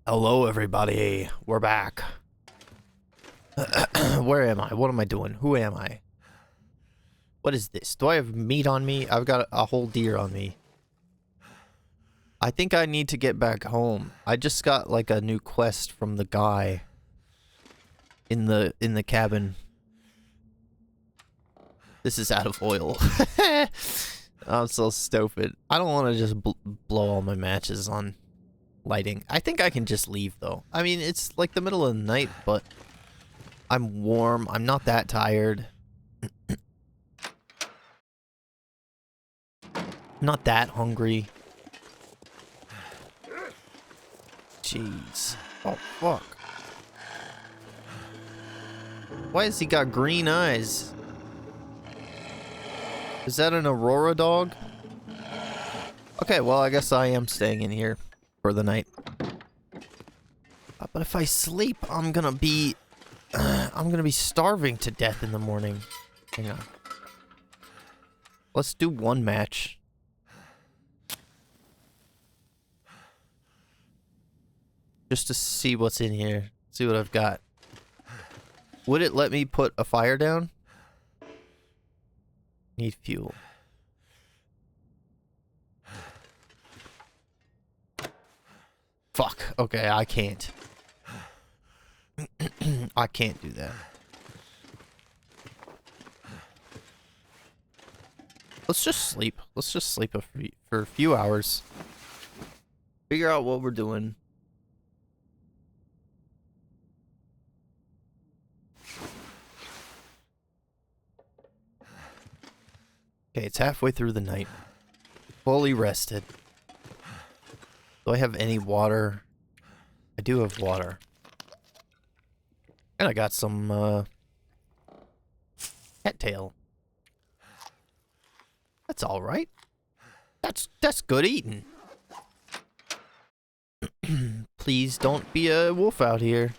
Hello, everybody. We're back. Where am I? What am I doing? Who am I? What is this? Do I have meat on me? I've got a whole deer on me. I think I need to get back home. I just got like a new quest from the guy in the cabin. This is out of oil. I'm so stupid. I don't want to just blow all my matches on lighting. I think I can just leave though. I mean, it's like the middle of the night, but I'm warm. I'm not that tired. Not that hungry. Jeez. Oh, fuck. Why has he got green eyes? Is that an Aurora dog? Okay, well, I guess I am staying in here for the night. But if I sleep, I'm gonna be starving to death in the morning. Hang on. Let's do one match. Just to see what's in here. See what I've got. Would it let me put a fire down? Need fuel. Fuck. Okay, I can't. I can't do that. Let's just sleep. Let's just sleep for a few hours. Figure out what we're doing. Okay, it's halfway through the night. Fully rested. Do I have any water? I do have water. And I got some, cattail. That's alright. That's good eating. Please don't be a wolf out here.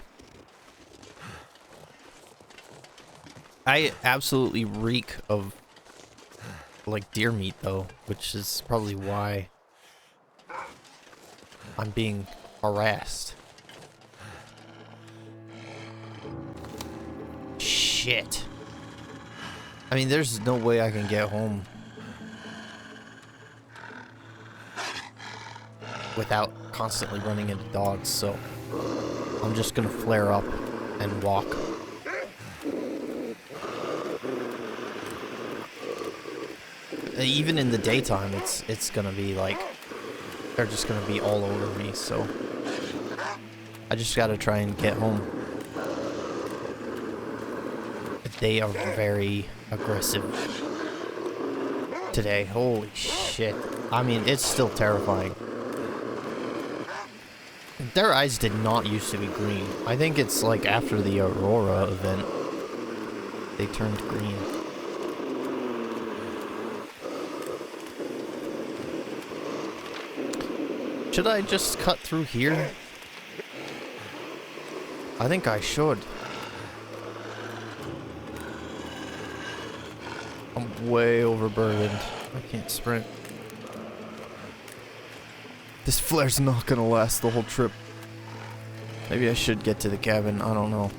I absolutely reek of like deer meat though, which is probably why I'm being harassed. Shit. I mean, there's no way I can get home without constantly running into dogs, so I'm just gonna flare up and walk. Even in the daytime, it's gonna be like they're just gonna be all over me, so I just gotta try and get home. They are very aggressive today. Holy shit. I mean, it's still terrifying. Their eyes did not used to be green. I think it's like after the Aurora event, they turned green. Should I just cut through here? I think I should. I'm way overburdened. I can't sprint. This flare's not gonna last the whole trip. Maybe I should get to the cabin. I don't know.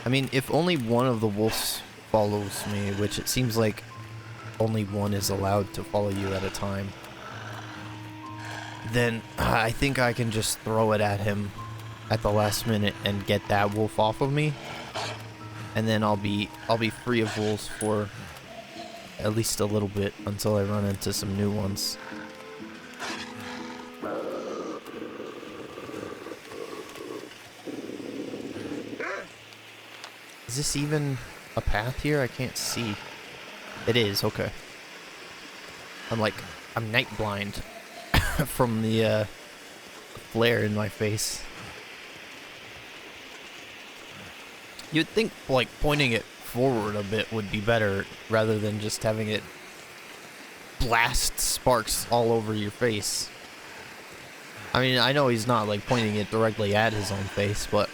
I mean, if only one of the wolves follows me, which it seems like only one is allowed to follow you at a time, then I think I can just throw it at him at the last minute and get that wolf off of me, and then I'll be free of wolves for at least a little bit until I run into some new ones. Is this even a path here? I can't see. It is, okay. I'm night blind from the flare in my face. You'd think like pointing it forward a bit would be better rather than just having it blast sparks all over your face. I mean, I know he's not like pointing it directly at his own face, but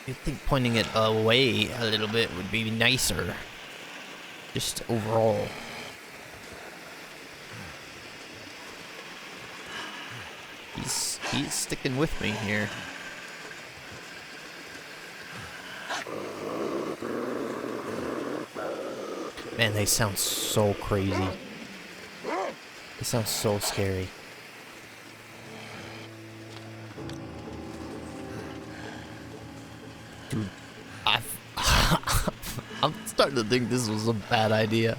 You'd think pointing it away a little bit would be nicer. Just overall. He's sticking with me here. Man, they sound so crazy. They sound so scary. Dude, I'm starting to think this was a bad idea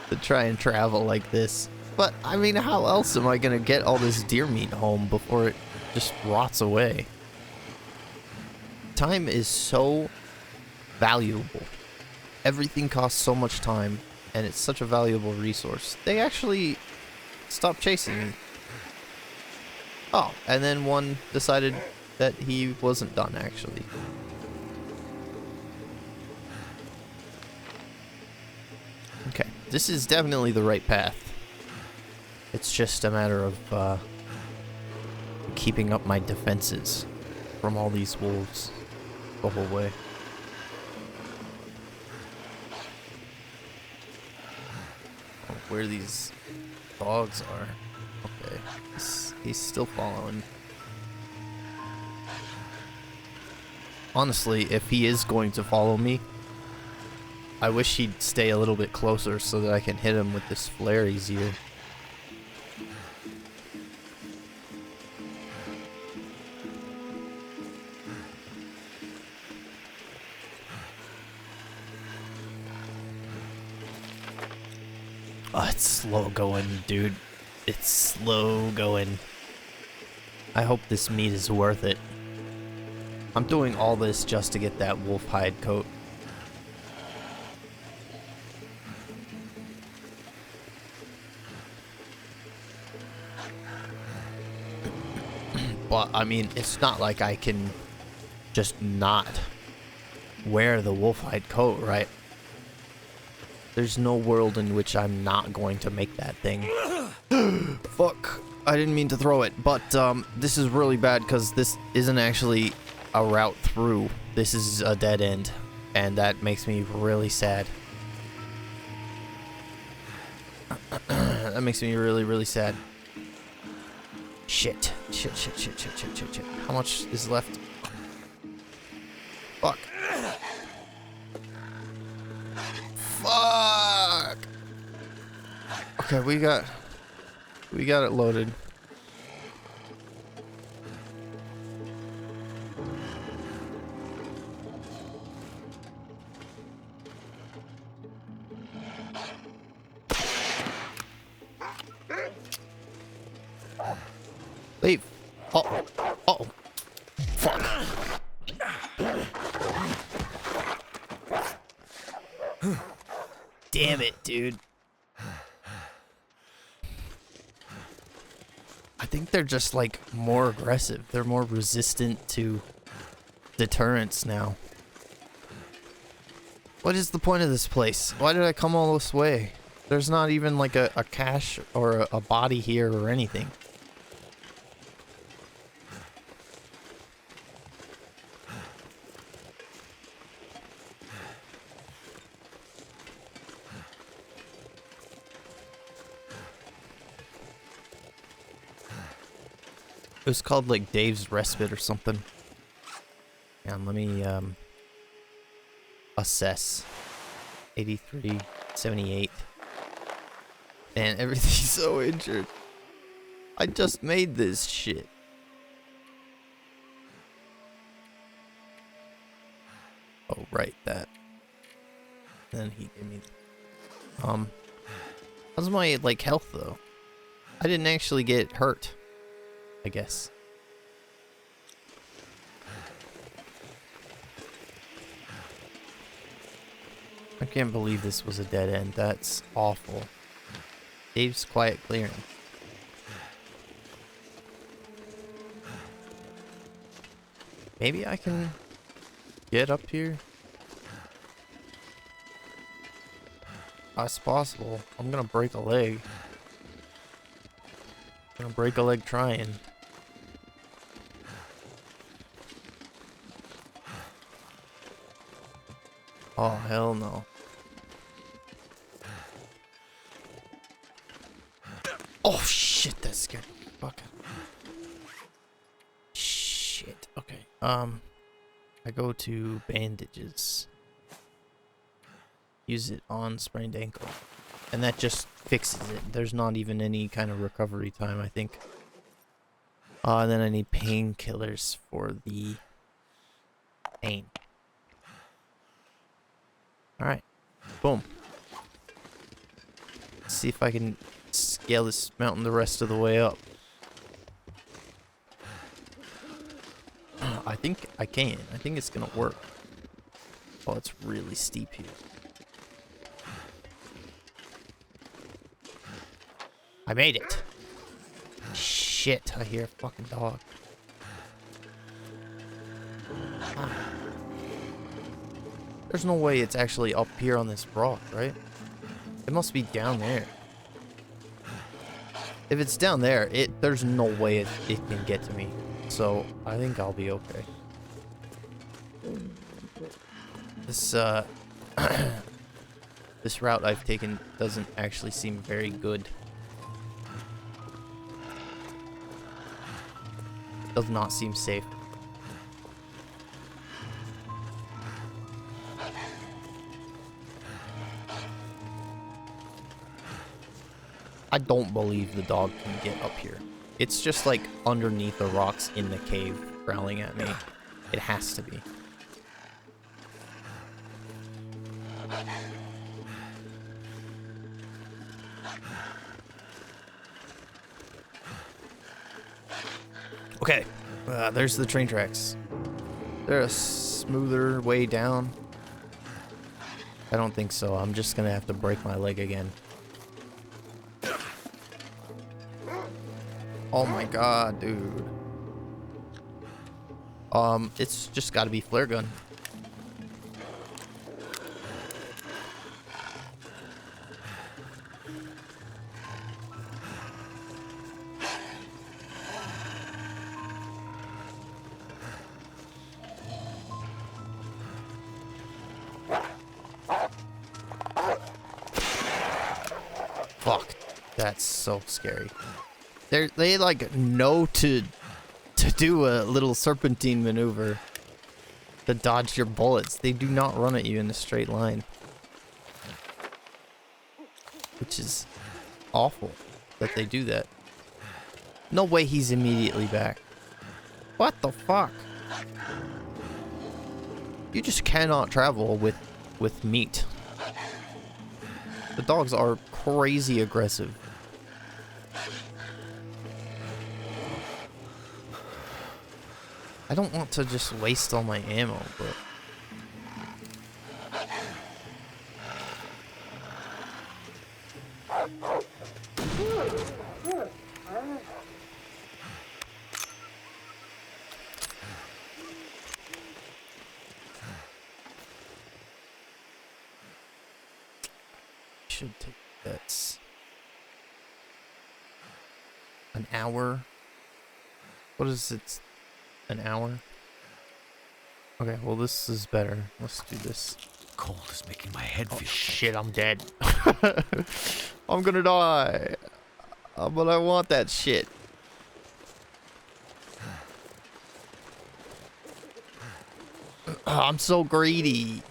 to try and travel like this. But, I mean, how else am I gonna get all this deer meat home before it just rots away? Time is so valuable. Everything costs so much time, and it's such a valuable resource. They actually stopped chasing me. Oh, and then one decided that he wasn't done, actually. Okay, this is definitely the right path. It's just a matter of keeping up my defenses from all these wolves the whole way. Oh, where these dogs are. Okay, he's still following. Honestly, if he is going to follow me, I wish he'd stay a little bit closer so that I can hit him with this flare easier. Oh, it's slow going, dude. It's slow going. I hope this meat is worth it. I'm doing all this just to get that wolf hide coat. But, I mean, it's not like I can just not wear the wolf hide coat, right? There's no world in which I'm not going to make that thing. Fuck. I didn't mean to throw it, but this is really bad because this isn't actually a route through. This is a dead end, and that makes me really sad. That makes me really, really sad. Shit. Shit. How much is left? Fuck. Fuck. Okay, we got it loaded. Leave. Oh. Oh. Fuck. Damn it, dude. I think they're just like more aggressive. They're more resistant to deterrence now. What is the point of this place? Why did I come all this way? There's not even like a cache or a body here or anything. It was called like Dave's Respite or something. And let me assess. 83, 78. Man, everything's so injured. I just made this shit. Oh, right, that. Then he gave me. How's my like health though? I didn't actually get hurt, I guess. I can't believe this was a dead end. That's awful. Dave's quiet clearing. Maybe I can get up here? That's possible. I'm gonna break a leg. I'm gonna break a leg trying. Oh, hell no. Oh, shit, that scared me. Fuck. Shit. Okay. I go to bandages. Use it on sprained ankle. And that just fixes it. There's not even any kind of recovery time, I think. And then I need painkillers for the pain. Alright. Boom. Let's see if I can scale this mountain the rest of the way up. I think I can. I think it's gonna work. Oh, it's really steep here. I made it. Shit, I hear a fucking dog. Ah. There's no way it's actually up here on this rock, right? It must be down there. If it's down there, there's no way it can get to me. So I think I'll be okay. This this route I've taken doesn't actually seem very good. Does not seem safe. I don't believe the dog can get up here. It's just like underneath the rocks in the cave growling at me. It has to be. Okay, there's the train tracks. There a smoother way down? I don't think so. I'm just gonna have to break my leg again. Oh my god, dude. It's just gotta be flare gun. Fuck, that's so scary. They like know to do a little serpentine maneuver to dodge your bullets. They do not run at you in a straight line, which is awful that they do that. No way he's immediately back. What the fuck? You just cannot travel with meat. The dogs are crazy aggressive. I don't want to just waste all my ammo, but... should take that's an hour. What is it? An hour? Okay, well this is better. Let's do this. Cold is making my head feel shit, I'm dead. I'm gonna die. But I want that shit. I'm so greedy.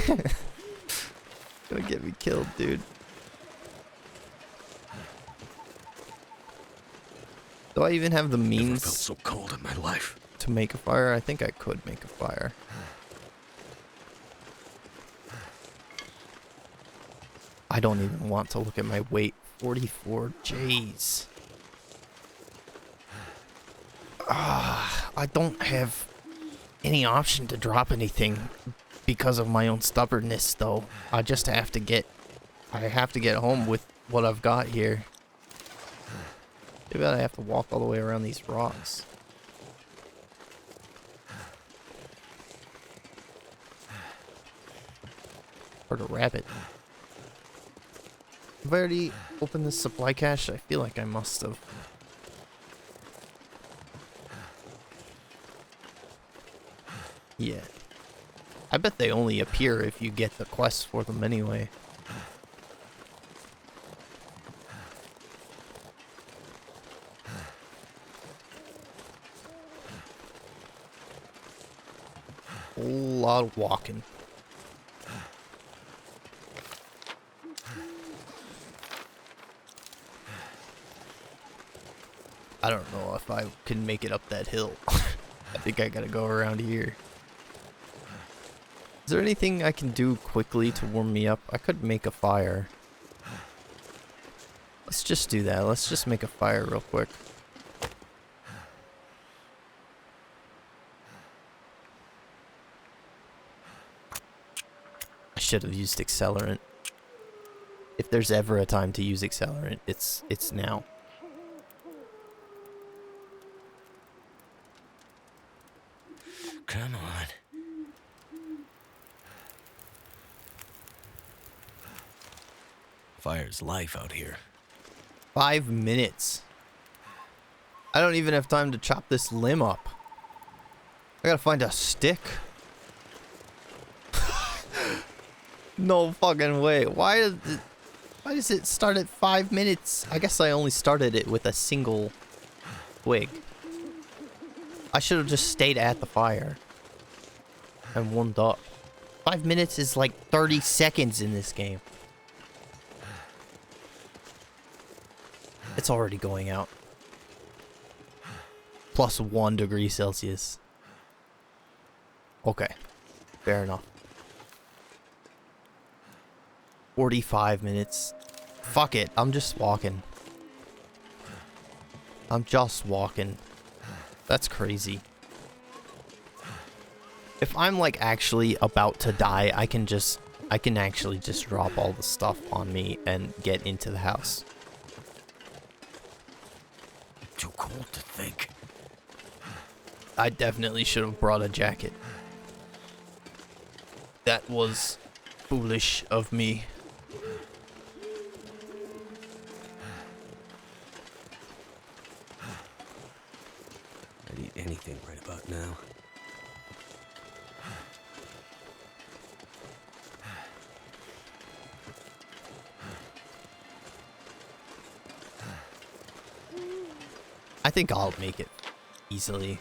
Gonna get me killed, dude. Do I even have the means? Never felt so cold in my life. To make a fire? I think I could make a fire. I don't even want to look at my weight. 44 J's. I don't have any option to drop anything because of my own stubbornness, though. I just have to get... I have to get home with what I've got here. Maybe I have to walk all the way around these rocks. Or to rabbit. Have I already opened this supply cache? I feel like I must have. Yeah. I bet they only appear if you get the quests for them anyway. Whole lot of walking. I don't know if I can make it up that hill. I think I gotta go around here. Is there anything I can do quickly to warm me up? I could make a fire. Let's just do that. Let's just make a fire real quick. I should have used accelerant. If there's ever a time to use accelerant, it's now. Come on. Fire's life out here. 5 minutes. I don't even have time to chop this limb up. I gotta find a stick. No fucking way. Why does it start at 5 minutes? I guess I only started it with a single twig. I should have just stayed at the fire and warmed up. 5 minutes is like 30 seconds in this game. It's already going out. Plus 1 degree Celsius. Okay. Fair enough. 45 minutes. Fuck it. I'm just walking. I'm just walking. That's crazy. If I'm like actually about to die, I can actually just drop all the stuff on me and get into the house. Too cold to think. I definitely should have brought a jacket. That was foolish of me. I'd eat anything right about now. I think I'll make it easily.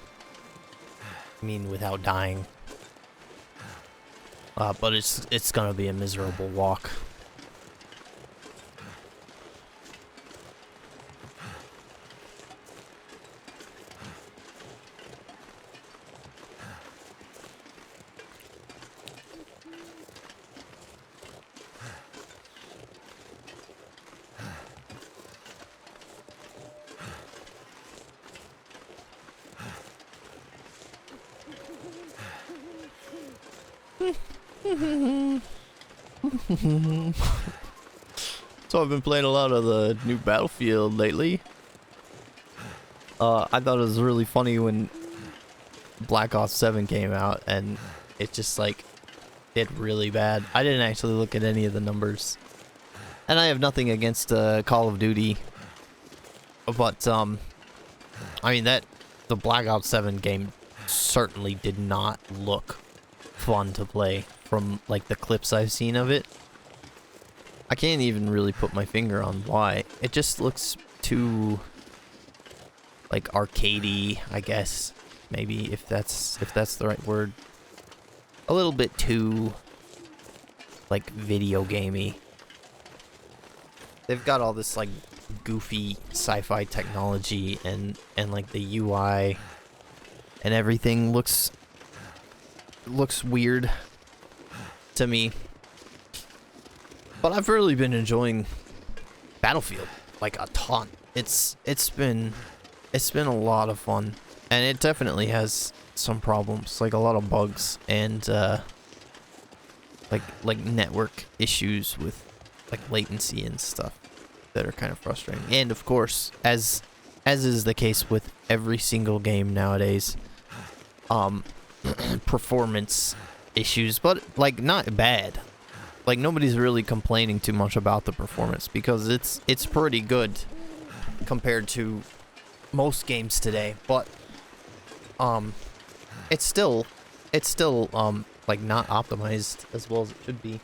I mean, without dying. But it's gonna be a miserable walk. So I've been playing a lot of the new Battlefield lately. I thought it was really funny when Black Ops 7 came out and it just like did really bad. I didn't actually look at any of the numbers. And I have nothing against Call of Duty. But I mean the Black Ops 7 game certainly did not look fun to play from like the clips I've seen of it. I can't even really put my finger on why. It just looks too like arcadey, I guess. Maybe if that's the right word. A little bit too like video gamey. They've got all this like goofy sci-fi technology and like the UI and everything looks weird to me. But I've really been enjoying Battlefield like a ton. It's been a lot of fun, and it definitely has some problems, like a lot of bugs and like network issues with like latency and stuff that are kind of frustrating. And of course, as is the case with every single game nowadays, performance issues, but like not bad. Like nobody's really complaining too much about the performance because it's pretty good compared to most games today, but it's still like like not optimized as well as it should be.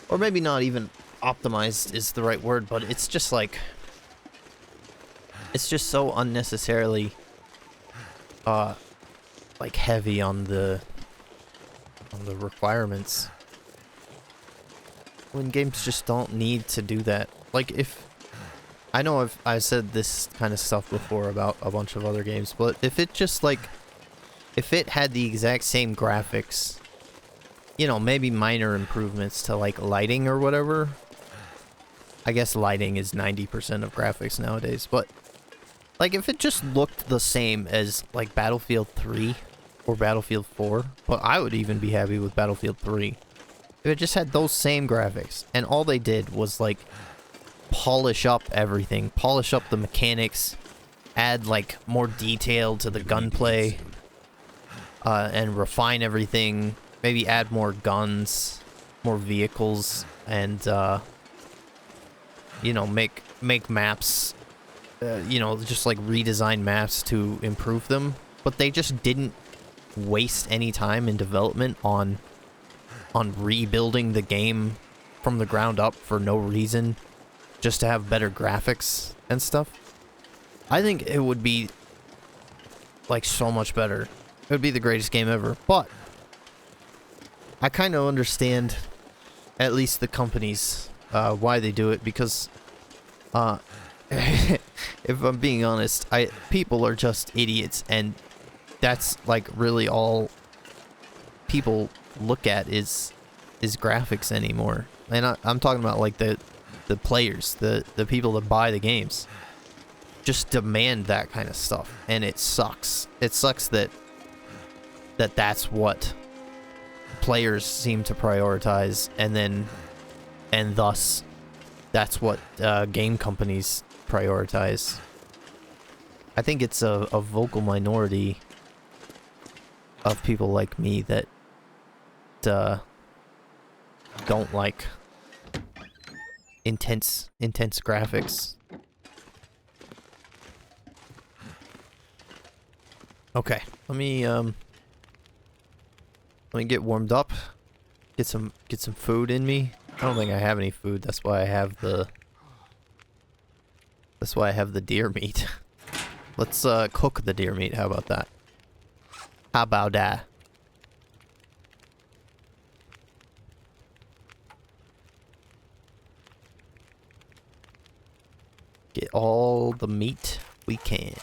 Or maybe not even optimized is the right word, but it's just like, it's just so unnecessarily like heavy on the requirements, when games just don't need to do that. Like, if I know I've said this kind of stuff before about a bunch of other games, but if it just like, if it had the exact same graphics, you know, maybe minor improvements to like lighting or whatever. I guess lighting is 90% of graphics nowadays, but like if it just looked the same as like Battlefield 3 or Battlefield 4, but I would even be happy with Battlefield 3. If it just had those same graphics and all they did was like polish up everything, polish up the mechanics, add like more detail to the gunplay, and refine everything, maybe add more guns, more vehicles, and you know, make maps, you know, just like redesign maps to improve them. But they just didn't waste any time in development on rebuilding the game from the ground up for no reason, just to have better graphics and stuff. I think it would be like so much better. It would be the greatest game ever. But I kind of understand at least the companies why they do it, because if I'm being honest, people are just idiots, and that's like really all people look at is graphics anymore. And I'm talking about like the players, the people that buy the games, just demand that kind of stuff, and it sucks. It sucks that that's what players seem to prioritize, and thus that's what game companies prioritize. I think it's a vocal minority of people like me that don't like intense graphics. Okay, let me get warmed up, get some food in me. I don't think I have any food. That's why I have the deer meat. Let's cook the deer meat. How about that? How about that? Get all the meat we can.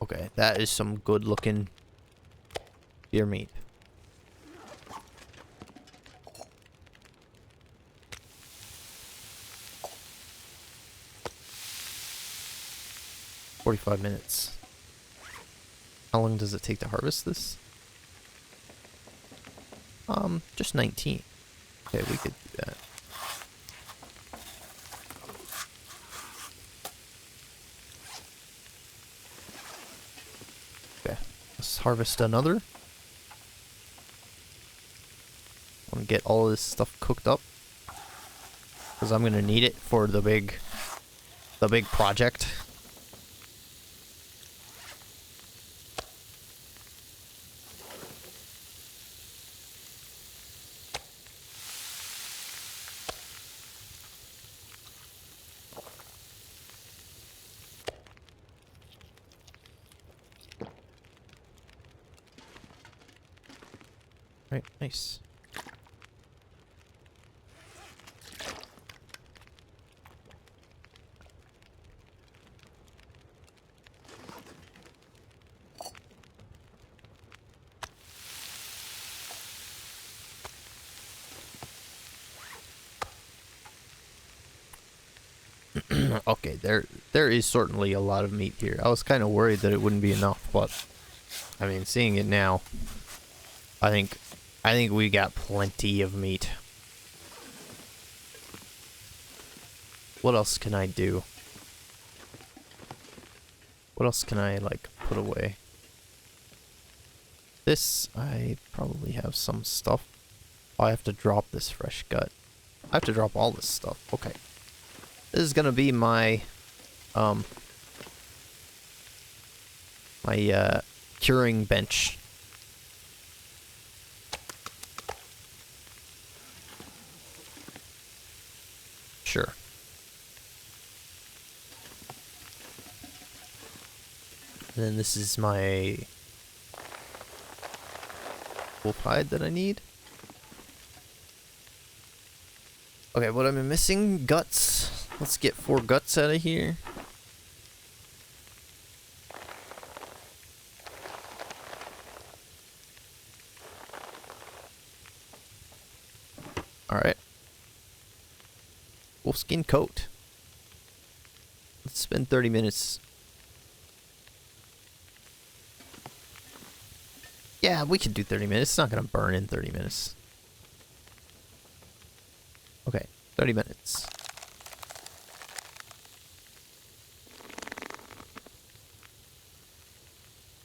Okay, that is some good looking deer meat. "45 minutes. How long does it take to harvest this? Just 19. Okay, we could do that. Okay, let's harvest another. I'm gonna get all this stuff cooked up, because I'm gonna need it for the big project. Right, nice. Okay, there is certainly a lot of meat here. I was kind of worried that it wouldn't be enough, but I mean, seeing it now, I think we got plenty of meat. What else can I do? What else can I like put away? This, I probably have some stuff. Oh, I have to drop this fresh gut. I have to drop all this stuff. Okay. This is gonna be my my curing bench. Sure. And then this is my wolf hide that I need. Okay, what am I missing? Guts. Let's get 4 guts out of here. Alright. Wolfskin coat. Let's spend 30 minutes. Yeah, we could do 30 minutes. It's not going to burn in 30 minutes. Okay, 30 minutes.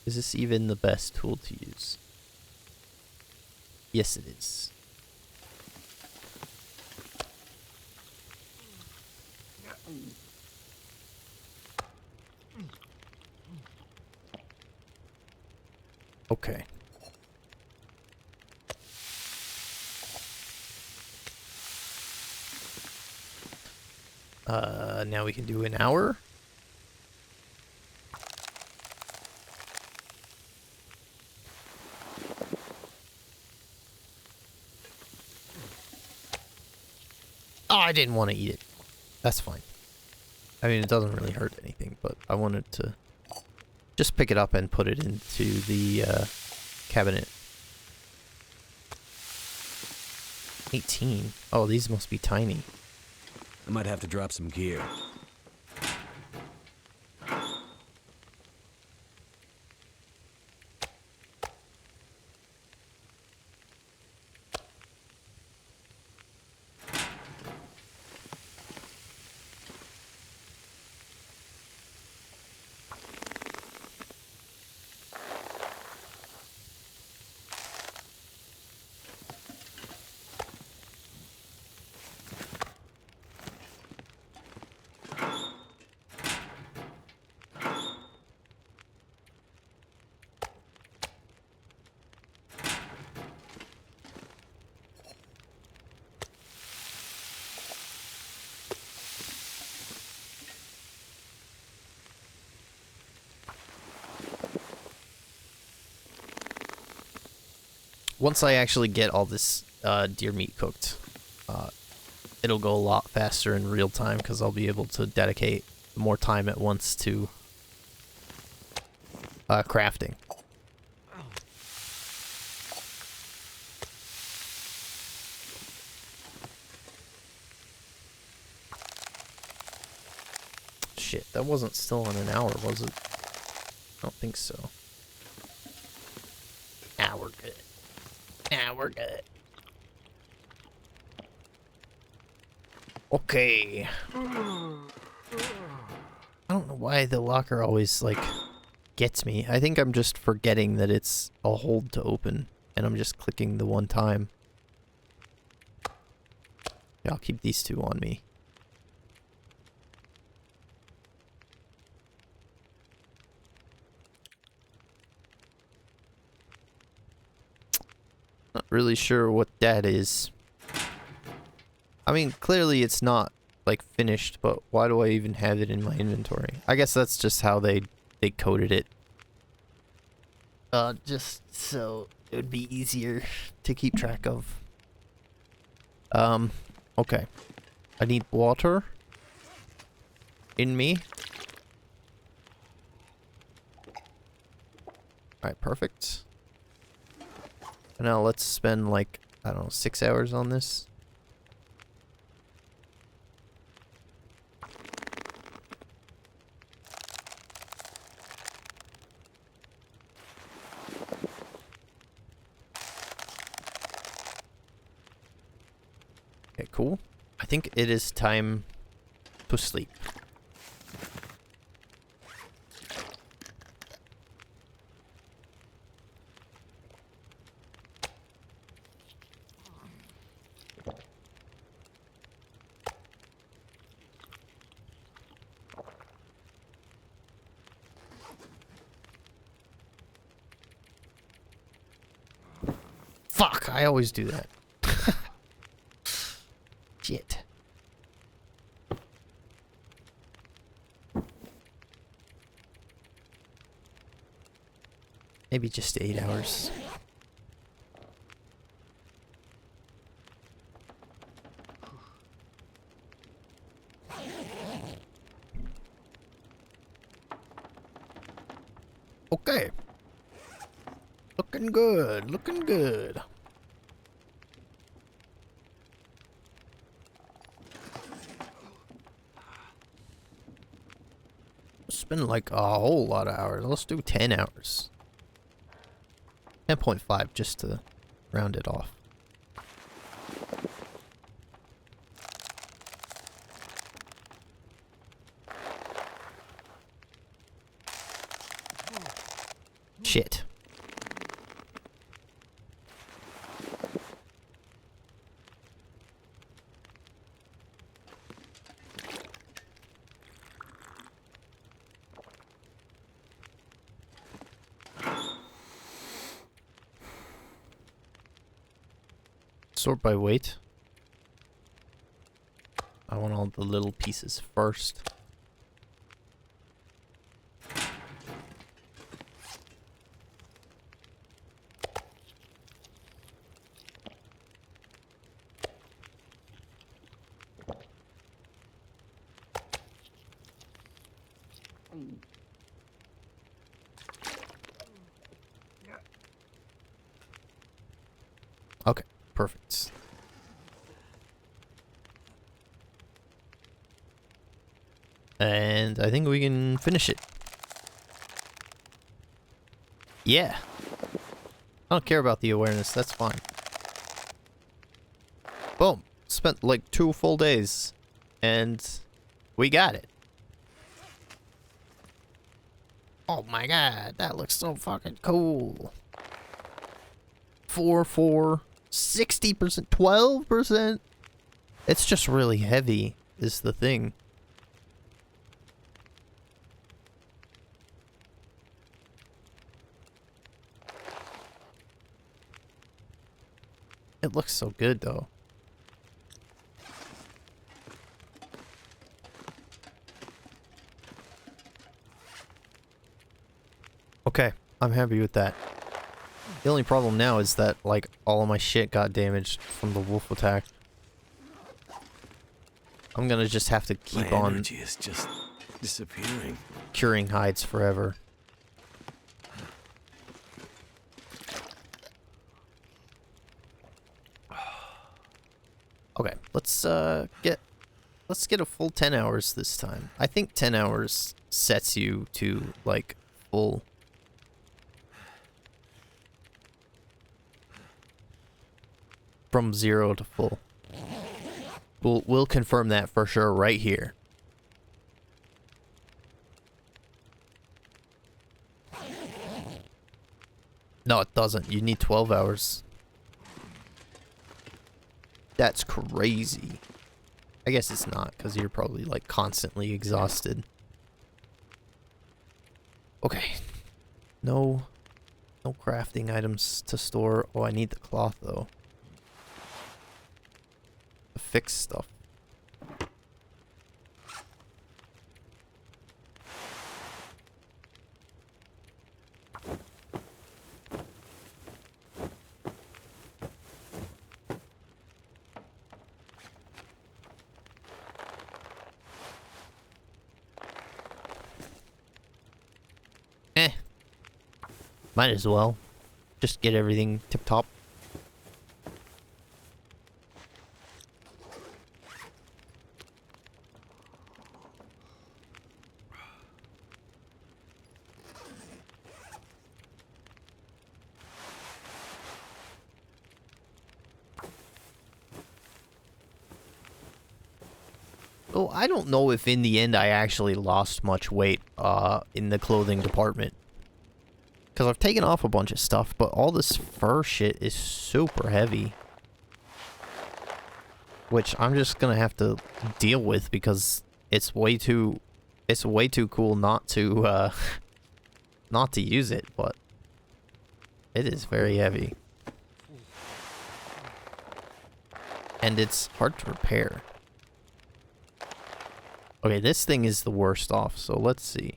Is this even the best tool to use? Yes, it is. Okay. Now we can do an hour. Oh, I didn't want to eat it. That's fine. I mean, it doesn't really hurt anything, but I wanted to just pick it up and put it into the cabinet. 18. Oh, these must be tiny. I might have to drop some gear. Once I actually get all this deer meat cooked, it'll go a lot faster in real time because I'll be able to dedicate more time at once to crafting. Shit, that wasn't still on an hour, was it? I don't think so. Now we're good. Now we're good. Okay. I don't know why the locker always, like, gets me. I think I'm just forgetting that it's a hold to open, and I'm just clicking the one time. Yeah, I'll keep these 2 on me. Not really sure what that is. I mean, clearly it's not, like, finished, but why do I even have it in my inventory? I guess that's just how they coded it. Just so it would be easier to keep track of. Okay. I need water in me. Alright, perfect. Now let's spend, like, I don't know, 6 hours on this. Okay, cool. I think it is time to sleep. Fuck, I always do that. Shit. Maybe just 8 hours. Okay. Looking good, looking good. Spend like a whole lot of hours. Let's do 10 hours. 10.5 just to round it off. Shit. Sort by weight. I want all the little pieces first. Okay, perfect. And I think we can finish it. Yeah. I don't care about the awareness, that's fine. Boom. Spent like 2 full days. And we got it. Oh my god, that looks so fucking cool. 4, 60%, 12%. It's just really heavy is the thing. It looks so good though. Okay, I'm happy with that. The only problem now is that, like, all of my shit got damaged from the wolf attack. I'm gonna just have to keep My on energy is just disappearing. curing hides forever. Okay, let's get a full 10 hours this time. I think 10 hours sets you to, like, full. From 0 to full. We'll confirm that for sure right here. No, it doesn't. You need 12 hours. That's crazy. I guess it's not, because you're probably, like, constantly exhausted. Okay. No crafting items to store. Oh, I need the cloth, though. To fix stuff. Might as well. Just get everything tip-top. Oh, I don't know if in the end I actually lost much weight in the clothing department. Because I've taken off a bunch of stuff, but all this fur shit is super heavy. Which I'm just gonna have to deal with because it's way too cool not to not to use it, but it is very heavy. And it's hard to repair. Okay, this thing is the worst off, so let's see.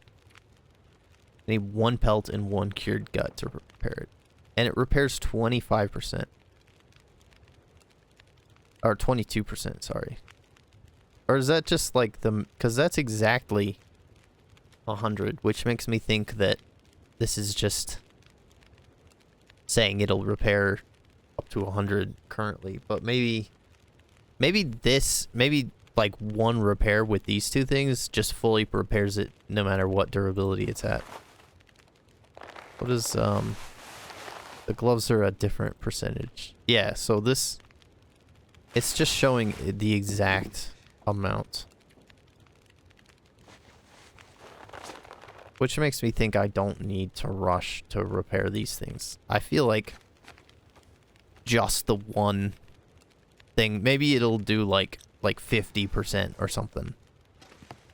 I need 1 pelt and 1 cured gut to repair it. And it repairs 25%. Or 22%, sorry. Or is that just like the... Because that's exactly 100, which makes me think that this is just saying it'll repair up to 100 currently. But maybe like 1 repair with these 2 things just fully repairs it no matter what durability it's at. What is, the gloves are a different percentage. Yeah, so this... It's just showing the exact amount. Which makes me think I don't need to rush to repair these things. I feel like just the 1 thing. Maybe it'll do like 50% or something.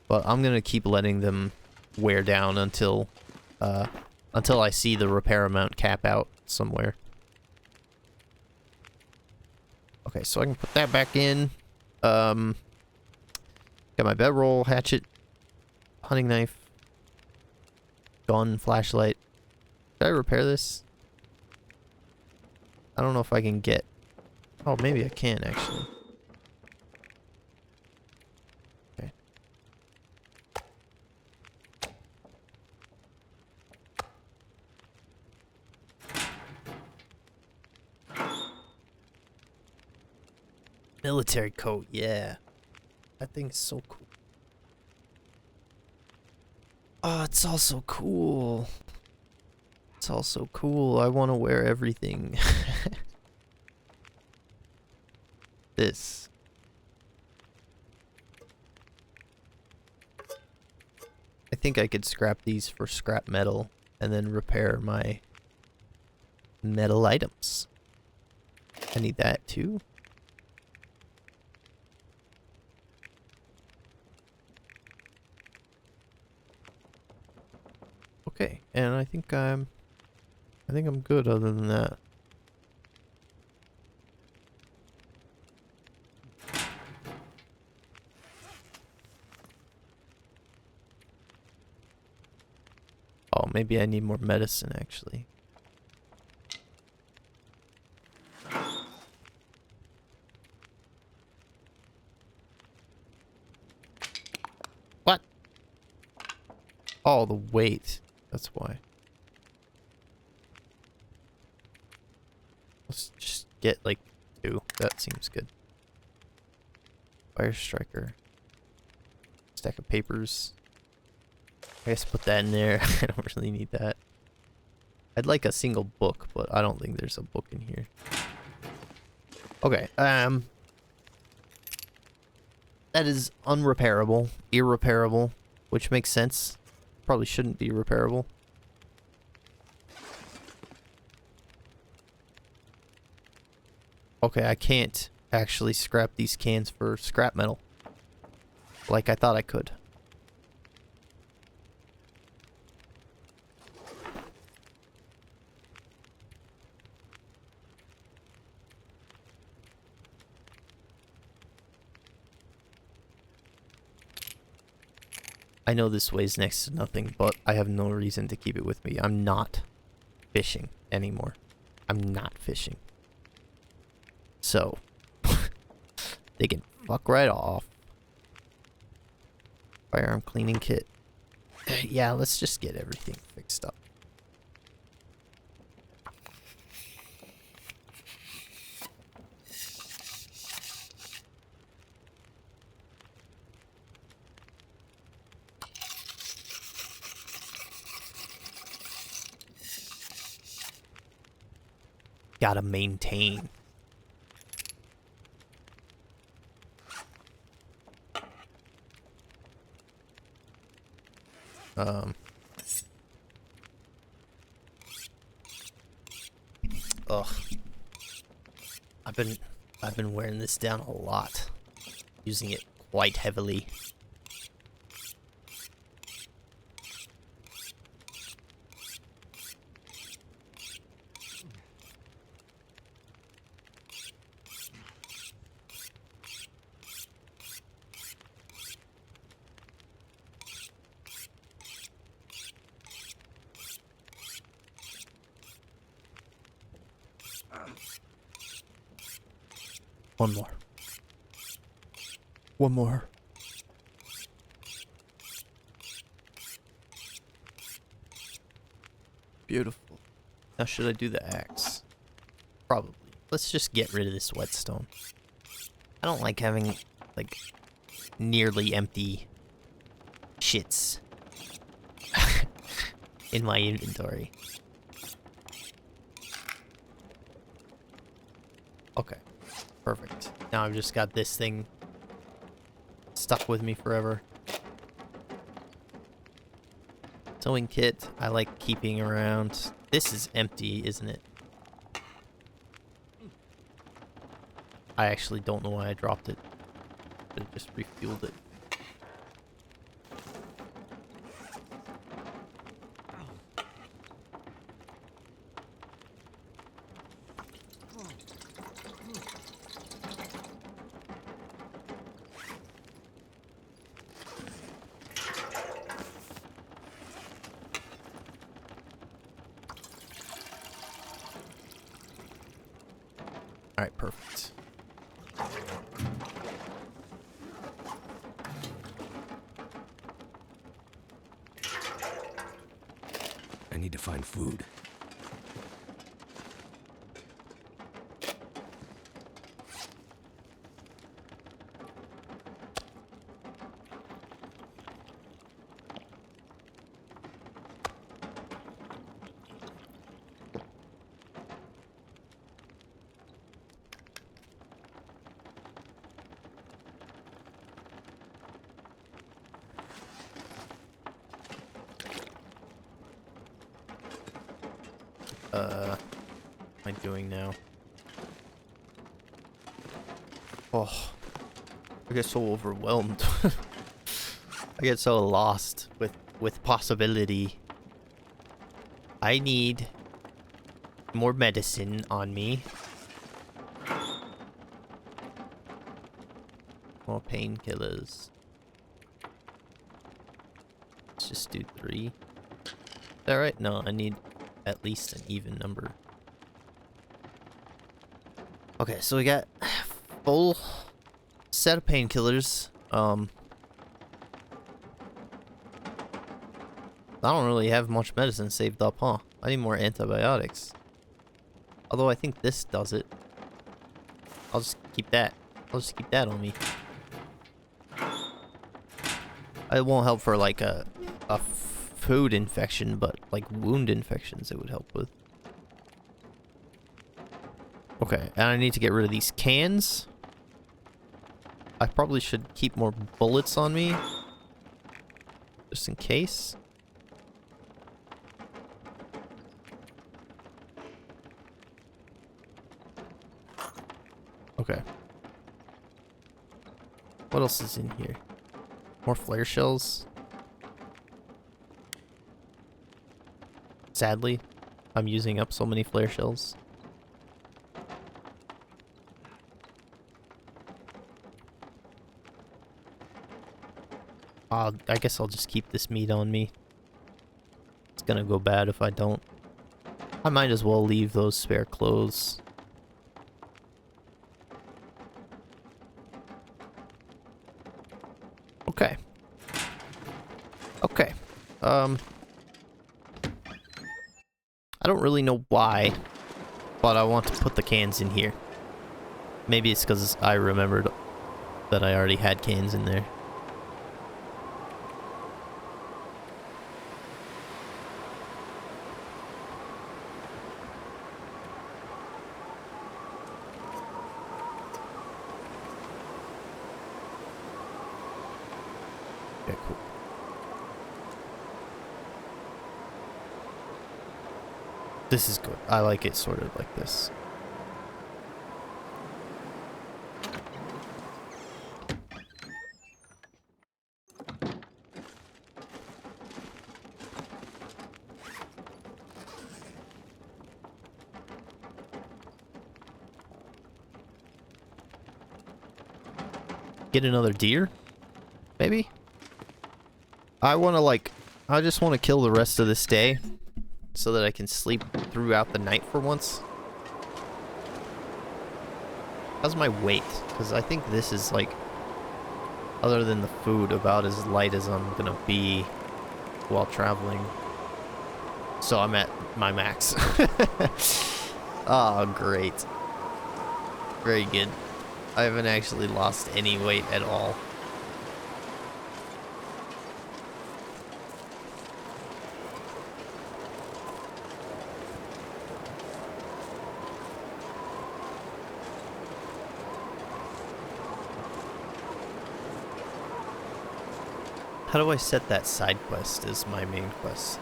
But I'm gonna keep letting them wear down until I see the repair amount cap out somewhere. Okay, so I can put that back in. Got my bedroll, hatchet, hunting knife, gun, flashlight. Did I repair this? I don't know if I can get... Oh, maybe I can, actually. Okay. Military coat, yeah. That thing's so cool. Oh, it's all so cool. It's all so cool. I want to wear everything. This. I think I could scrap these for scrap metal and then repair my metal items. I need that too. Okay, and I think I'm good other than that. Oh, maybe I need more medicine actually. What? Oh, the weight. That's why. Let's just get like 2. That seems good. Fire striker. Stack of papers. I guess put that in there. I don't really need that. I'd like a single book, but I don't think there's a book in here. Okay, that is unrepairable, irreparable, which makes sense. Probably shouldn't be repairable. Okay, I can't actually scrap these cans for scrap metal like I thought I could. I know this weighs next to nothing, but I have no reason to keep it with me. I'm not fishing anymore. I'm not fishing. So, they can fuck right off. Firearm cleaning kit. Yeah, let's just get everything fixed up. Gotta maintain. Ugh. I've been wearing this down a lot. Using it quite heavily. One more. One more. Beautiful. Now should I do the axe? Probably. Let's just get rid of this whetstone. I don't like having, like, nearly empty shits in my inventory. Okay. Perfect. Now I've just got this thing stuck with me forever. Sewing kit, I like keeping around. This is empty, isn't it? I actually don't know why I dropped it. I just refueled it. Alright, perfect. I need to find food. What am I doing now? Oh, I get so overwhelmed. I get so lost with possibility. I need more medicine on me. More painkillers. Let's just do 3. Is that right? No, I need at least an even number. Okay, so we got full set of painkillers. I don't really have much medicine saved up, huh? I need more antibiotics. Although I think this does it. I'll just keep that. I'll just keep that on me. It won't help for like a food infection, but like wound infections it would help with. Okay, and I need to get rid of these cans. I probably should keep more bullets on me, just in case. Okay. What else is in here? More flare shells. Sadly, I'm using up so many flare shells. I guess I'll just keep this meat on me. It's gonna go bad if I don't. I might as well leave those spare clothes. Okay. Okay. I don't really know why, but I want to put the cans in here. Maybe it's because I remembered that I already had cans in there. Okay, cool. This is good. I like it sorted like this. Get another deer? Maybe? I just want to kill the rest of this day so that I can sleep throughout the night for once. How's my weight? Because I think this is like, other than the food, about as light as I'm gonna be while traveling. So I'm at my max. Oh, great. Very good. I haven't actually lost any weight at all. How do I set that side quest as my main quest?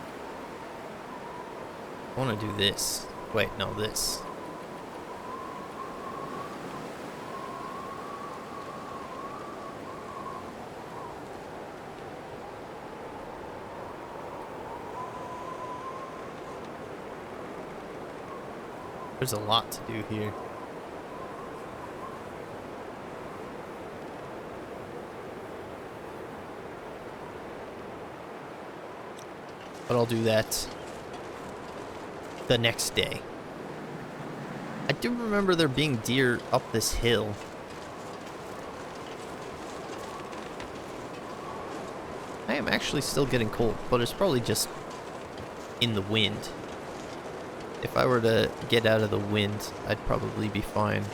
I want to do this. Wait, no, this. There's a lot to do here. But I'll do that the next day. I do remember there being deer up this hill. I am actually still getting cold, but it's probably just in the wind. If I were to get out of the wind, I'd probably be fine.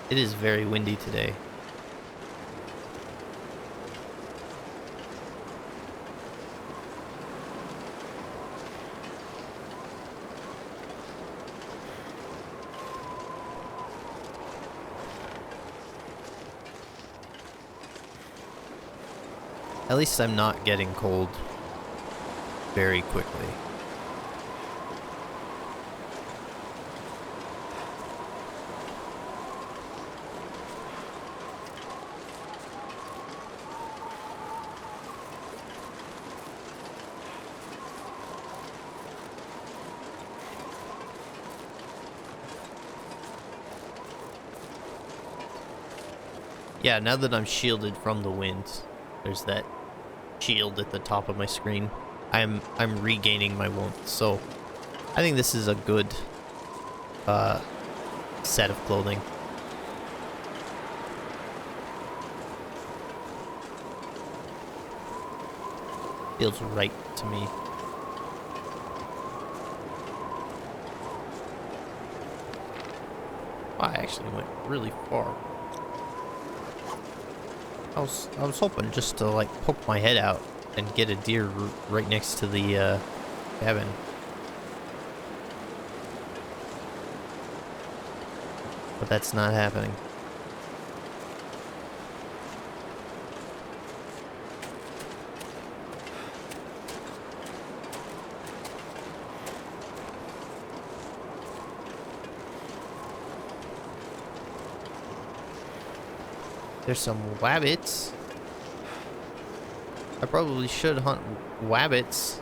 It is very windy today. At least I'm not getting cold very quickly. Yeah, now that I'm shielded from the wind, there's that shield at the top of my screen. I'm regaining my warmth, so I think this is a good set of clothing. Feels right to me. I actually went really far. I was hoping just to like poke my head out and get a deer right next to the cabin. But that's not happening. There's some wabbits. I probably should hunt wabbits.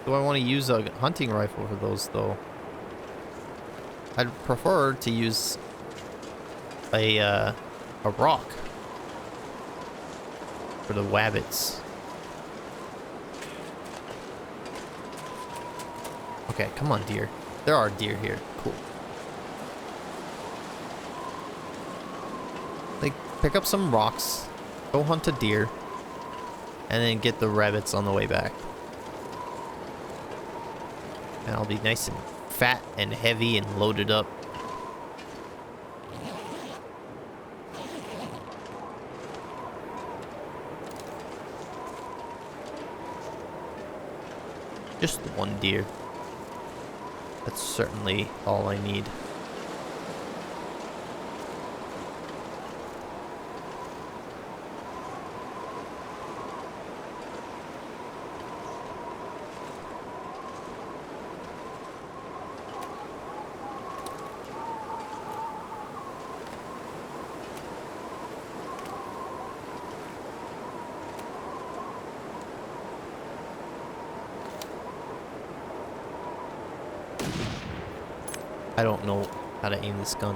Do I want to use a hunting rifle for those, though? I'd prefer to use a rock for the wabbits. Okay, come on, deer. There are deer here. Cool. Like, pick up some rocks, go hunt a deer, and then get the rabbits on the way back. And I'll be nice and fat and heavy and loaded up. Just one deer. That's certainly all I need. I don't know how to aim this gun.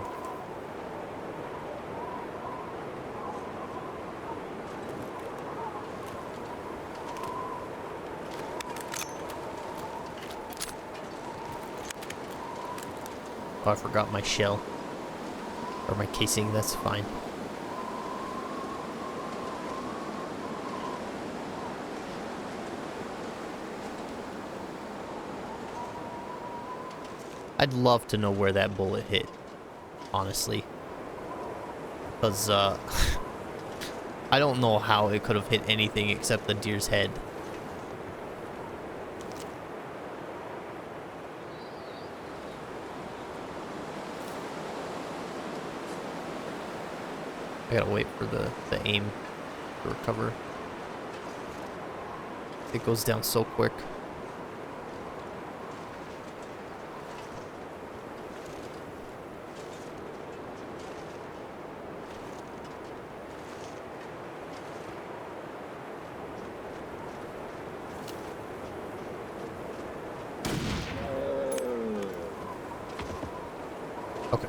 Oh, I forgot my shell. Or my casing, that's fine. I'd love to know where that bullet hit, honestly. Because, I don't know how it could have hit anything except the deer's head. I gotta wait for the aim to recover. It goes down so quick. Okay.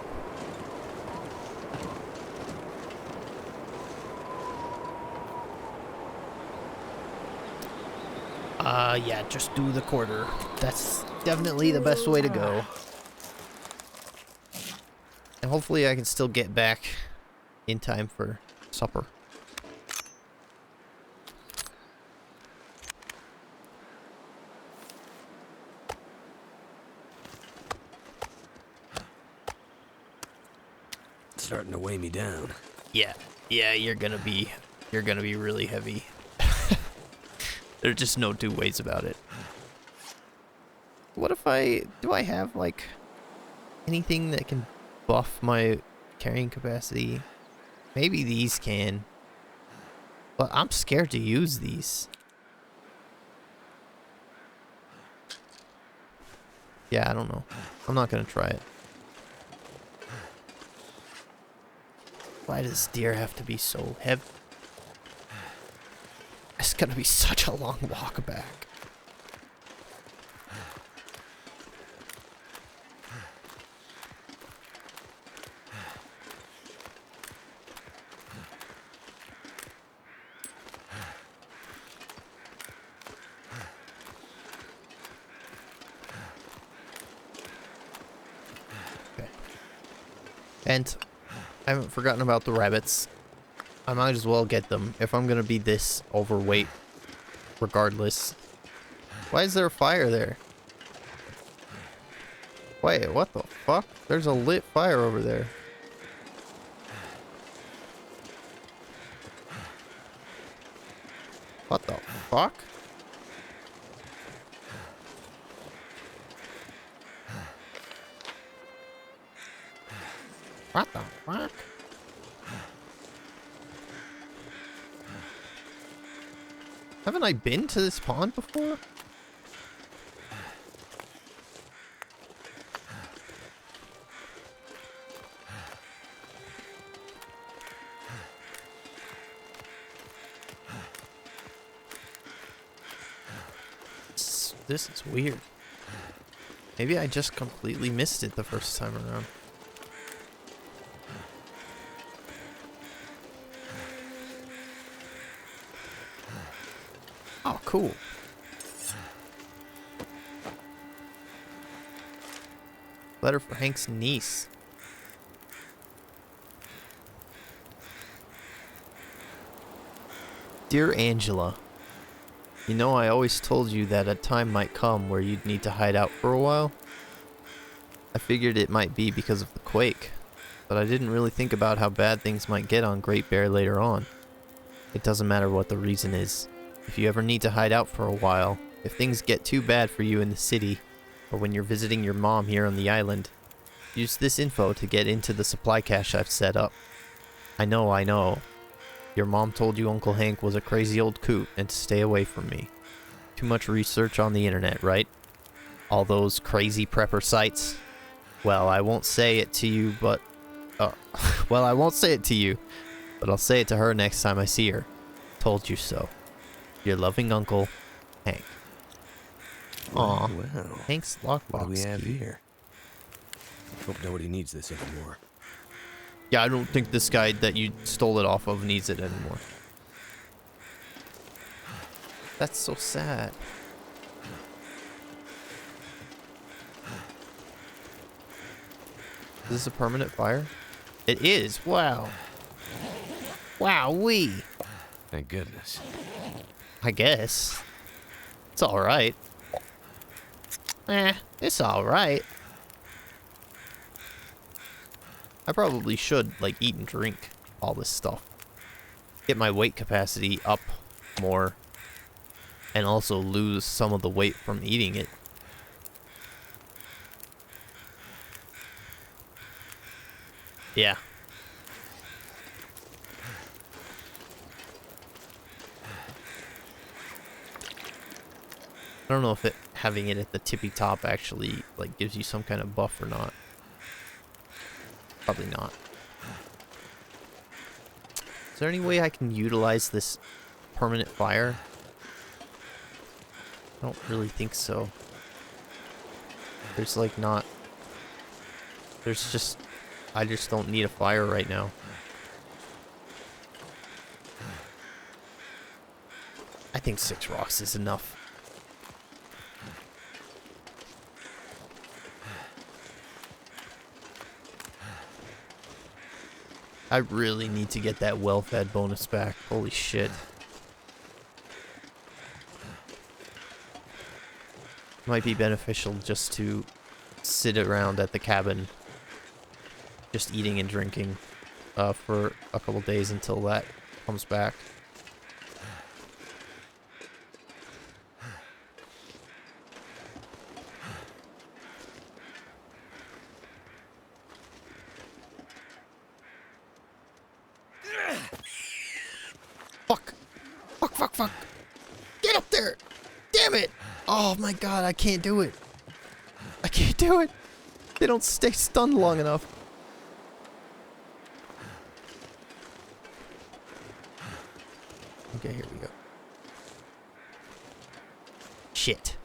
Yeah, just do the quarter. That's definitely the best way to go. And hopefully I can still get back in time for supper. It's starting to weigh me down. Yeah, you're gonna be really heavy. There's just no two ways about it. What if do I have like anything that can buff my carrying capacity? Maybe these can. But I'm scared to use these. Yeah, I don't know. I'm not gonna try it. Why does deer have to be so heavy? It's gonna be such a long walk back. Okay. And I haven't forgotten about the rabbits. I might as well get them if I'm gonna be this overweight regardless. Why is there a fire there? Wait, what the fuck? There's a lit fire over there. What the fuck? What the fuck? Haven't I been to this pond before? This is weird. Maybe I just completely missed it the first time around. Oh, cool. Letter for Hank's niece. Dear Angela, you know I always told you that a time might come where you'd need to hide out for a while. I figured it might be because of the quake, but I didn't really think about how bad things might get on Great Bear later on. It doesn't matter what the reason is. If you ever need to hide out for a while, if things get too bad for you in the city, or when you're visiting your mom here on the island, use this info to get into the supply cache I've set up. I know. Your mom told you Uncle Hank was a crazy old coot and to stay away from me. Too much research on the internet, right? All those crazy prepper sites. Well, I won't say it to you, but... well, I won't say it to you, but I'll say it to her next time I see her. Told you so. Your loving uncle, Hank. Aw, Well, Hank's lockbox. what do we have key. here? Hope nobody needs this anymore. Yeah, I don't think this guy that you stole it off of needs it anymore. That's so sad. Is this a permanent fire? It is. Wow. Wow-wee. Thank goodness. I guess. It's alright. It's alright. I probably should, like, eat and drink all this stuff. Get my weight capacity up more. And also lose some of the weight from eating it. Yeah. I don't know if having it at the tippy top actually like gives you some kind of buff or not. Probably not. Is there any way I can utilize this permanent fire? I don't really think so. There's like not... There's just... I just don't need a fire right now. I think 6 rocks is enough. I really need to get that well-fed bonus back. Holy shit. Might be beneficial just to sit around at the cabin just eating and drinking for a couple days until that comes back. Fuck! Fuck, fuck, fuck! Get up there! Damn it! Oh my god, I can't do it. I can't do it. They don't stay stunned long enough. Okay, here we go. Shit.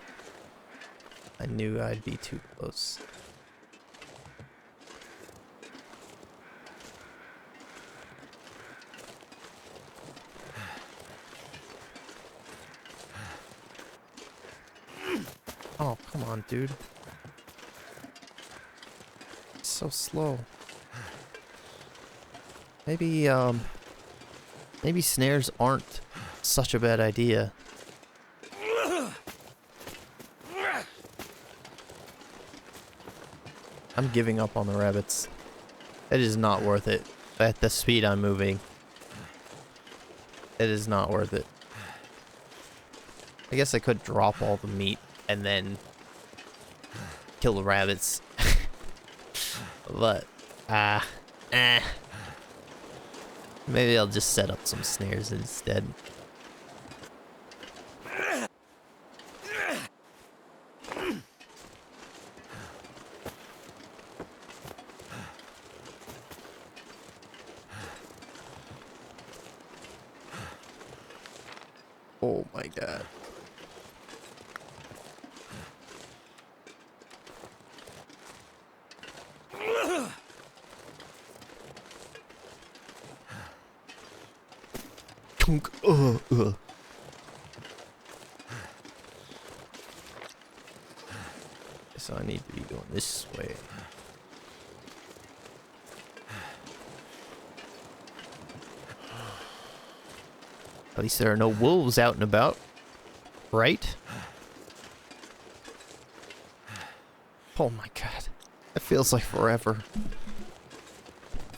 I knew I'd be too close. Oh, come on, dude. It's so slow. Maybe, maybe snares aren't such a bad idea. I'm giving up on the rabbits. It is not worth it. At the speed I'm moving. It is not worth it. I guess I could drop all the meat and then kill the rabbits. But, maybe I'll just set up some snares instead. Oh my god. Chunk. So I need to be going this way. At least there are no wolves out and about, right? Oh my god. It feels like forever.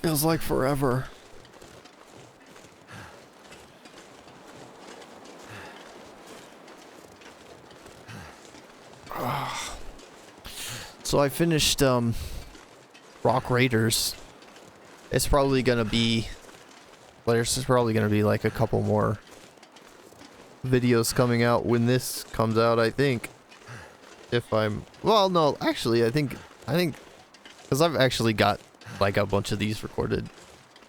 Feels like forever. So I finished Rock Raiders. It's probably gonna be there's probably gonna be like a couple more videos coming out when this comes out, I think. If I'm well, no, actually I think because I've actually got like a bunch of these recorded.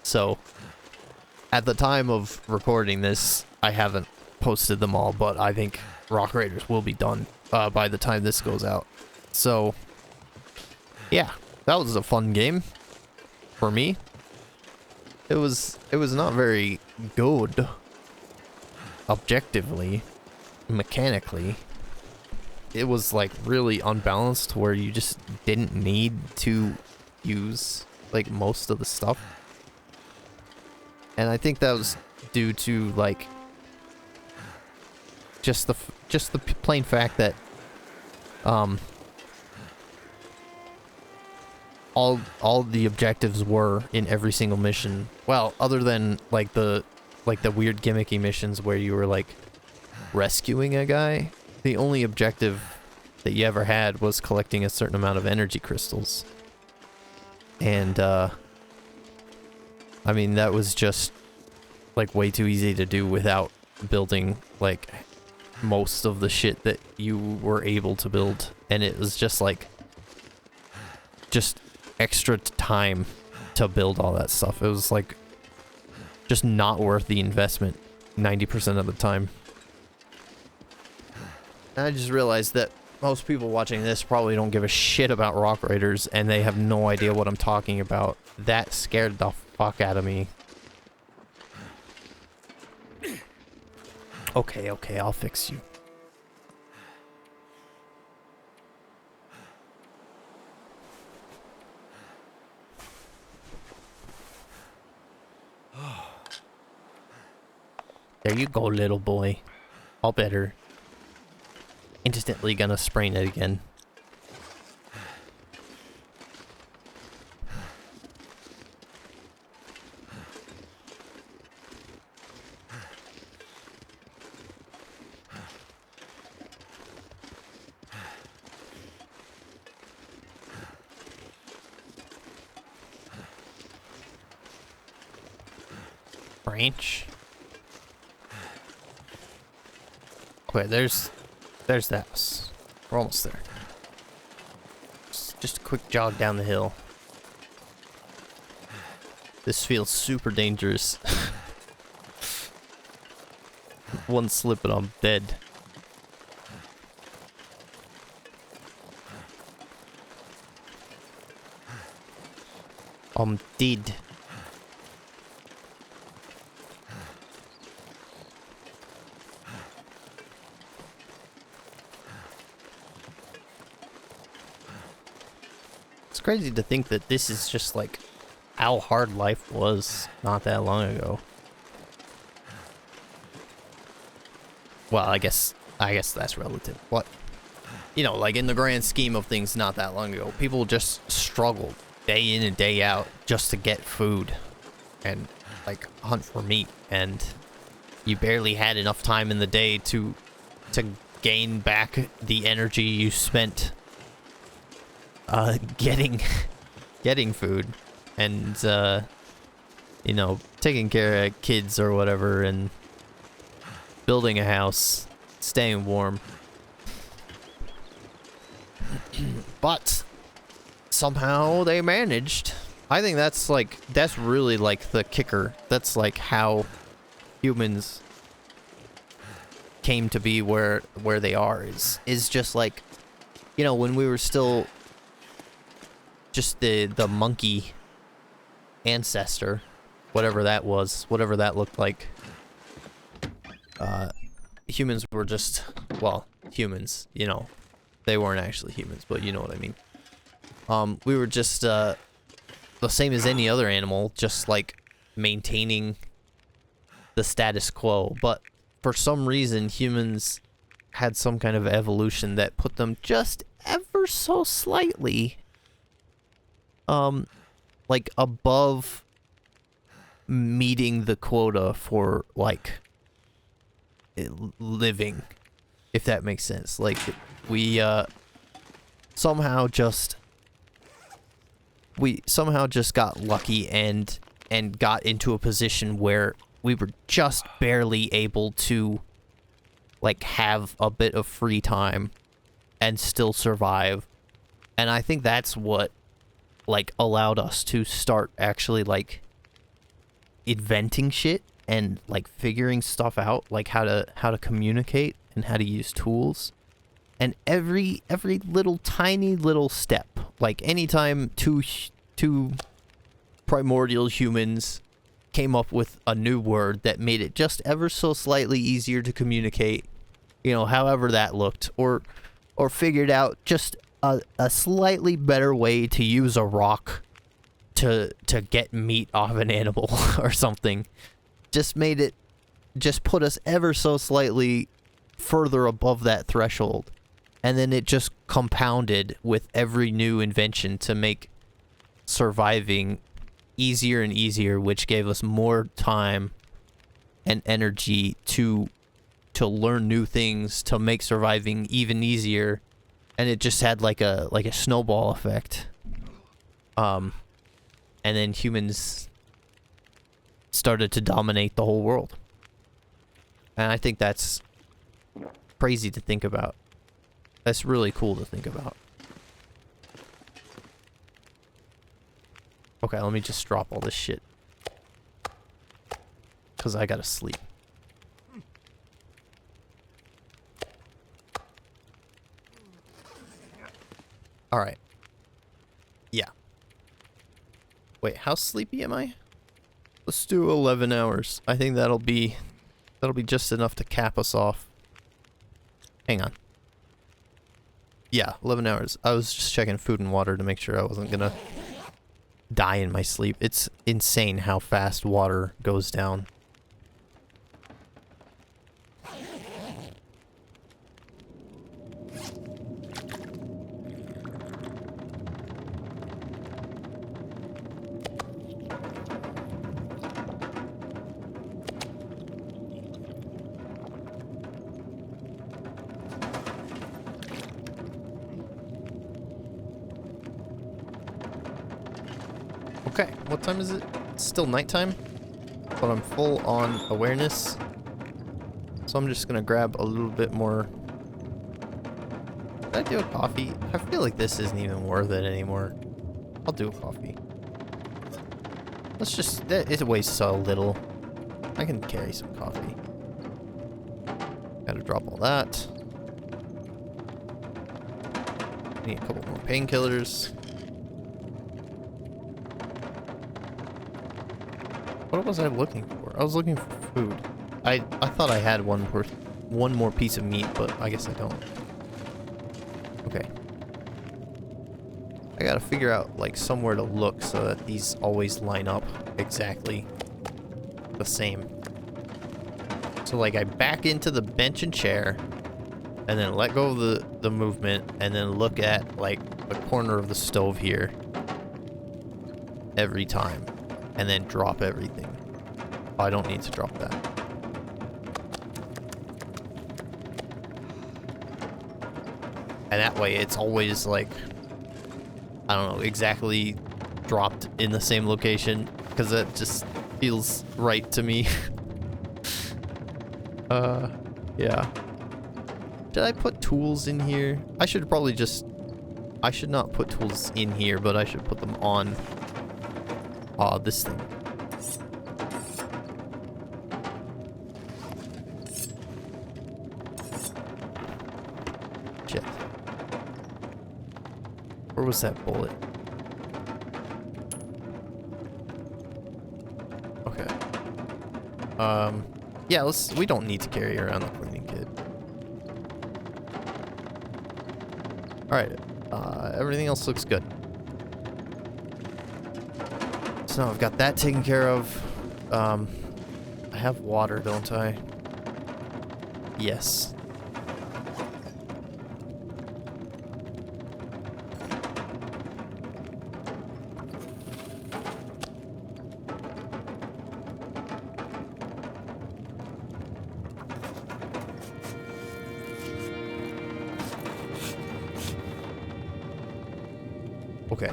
So at the time of recording this, I haven't posted them all, but I think Rock Raiders will be done by the time this goes out. So yeah, that was a fun game for me. It was not very good objectively, mechanically. It was like really unbalanced where you just didn't need to use like most of the stuff. And I think that was due to like just the plain fact that all the objectives were in every single mission. Well, other than like the weird gimmicky missions where you were like rescuing a guy, the only objective that you ever had was collecting a certain amount of energy crystals. And I mean, that was just like way too easy to do without building like most of the shit that you were able to build. And it was just like extra time to build all that stuff. It was like just not worth the investment 90% of the time. And I just realized that most people watching this probably don't give a shit about Rock Raiders and they have no idea what I'm talking about. That scared the fuck out of me. Okay, I'll fix you. There you go, little boy. All better. Instantly gonna sprain it again. Branch. Okay, there's the house. We're almost there. Just a quick jog down the hill. This feels super dangerous. One slip and I'm dead. I'm dead. It's crazy to think that this is just like how hard life was not that long ago. Well, I guess that's relative. What? You know, like in the grand scheme of things not that long ago, people just struggled day in and day out just to get food and like hunt for meat, and you barely had enough time in the day to gain back the energy you spent getting food and you know, taking care of kids or whatever and building a house, staying warm. But somehow they managed. I think that's really like the kicker. That's like how humans came to be where they are, is just like, you know, when we were still just the monkey ancestor, whatever that was, whatever that looked like. Humans were just, well, humans, you know, they weren't actually humans, but you know what I mean. We were just the same as any other animal, just like maintaining the status quo. But for some reason, humans had some kind of evolution that put them just ever so slightly like above meeting the quota for like living, if that makes sense. Like we somehow just got lucky and got into a position where we were just barely able to like have a bit of free time and still survive. And I think that's what like allowed us to start actually like inventing shit and like figuring stuff out, like how to communicate and how to use tools. And every little tiny little step, like anytime two primordial humans came up with a new word that made it just ever so slightly easier to communicate, you know, however that looked, or figured out just a slightly better way to use a rock to get meat off an animal or something. Just put us ever so slightly further above that threshold. And then it just compounded with every new invention to make surviving easier and easier, which gave us more time and energy to learn new things, to make surviving even easier. And it just had like a snowball effect. And then humans started to dominate the whole world. And I think that's crazy to think about. That's really cool to think about. Okay, let me just drop all this shit. Because I gotta sleep. Alright. Yeah. Wait, how sleepy am I? Let's do 11 hours. I think that'll be just enough to cap us off. Hang on. Yeah, 11 hours. I was just checking food and water to make sure I wasn't gonna die in my sleep. It's insane how fast water goes down. Okay, what time is it? It's still nighttime, but I'm full on awareness. So I'm just gonna grab a little bit more. Did I do a coffee? I feel like this isn't even worth it anymore. I'll do a coffee. Let's just, it weighs so little. I can carry some coffee. Gotta drop all that. Need a couple more painkillers. What was I looking for? I was looking for food. I thought I had one more piece of meat, but I guess I don't. Okay. I gotta figure out like somewhere to look so that these always line up exactly the same. So like I back into the bench and chair and then let go of the movement and then look at like the corner of the stove here every time. And then drop everything. Oh, I don't need to drop that. And that way it's always like, I don't know, exactly dropped in the same location. Because that just feels right to me. Yeah. Did I put tools in here? I should probably just, I should not put tools in here, but I should put them on this thing. Shit. Where was that bullet? Okay. Yeah, we don't need to carry around the cleaning kit. Alright, everything else looks good. So I've got that taken care of. I have water, don't I? Yes. Okay.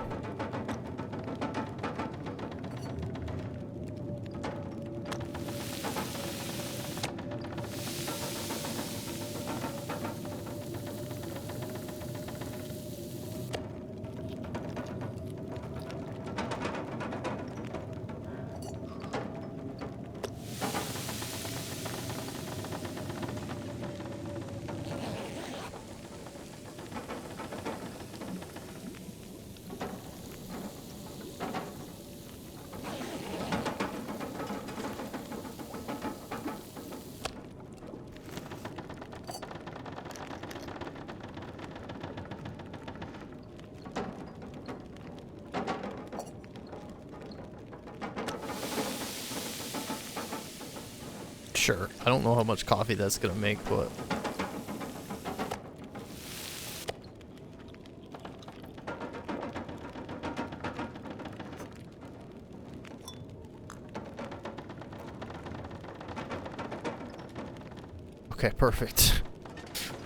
Sure. I don't know how much coffee that's gonna make, but... Okay, perfect.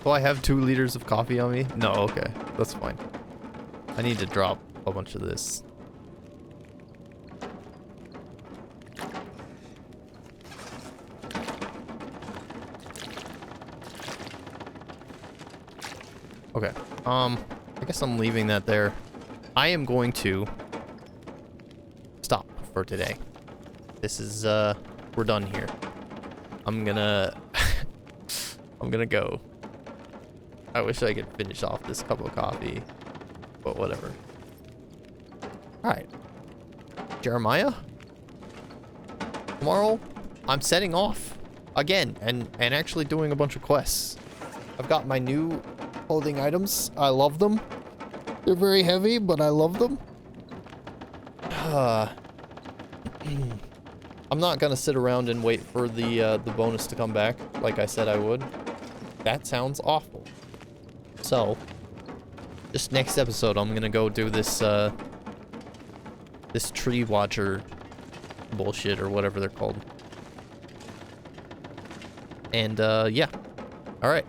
Do I have 2 liters of coffee on me? No, okay. That's fine. I need to drop a bunch of this. Okay. I guess I'm leaving that there. I am going to stop for today. This is, we're done here. I'm gonna... I'm gonna go. I wish I could finish off this cup of coffee, but whatever. Alright. Jeremiah? Tomorrow, I'm setting off again and actually doing a bunch of quests. I've got my new clothing items. I love them. They're very heavy, but I love them. I'm not gonna sit around and wait for the bonus to come back, like I said I would. That sounds awful. So, just next episode, I'm gonna go do this, this tree watcher bullshit or whatever they're called. And, yeah. Alright.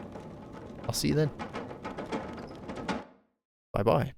I'll see you then. Bye-bye.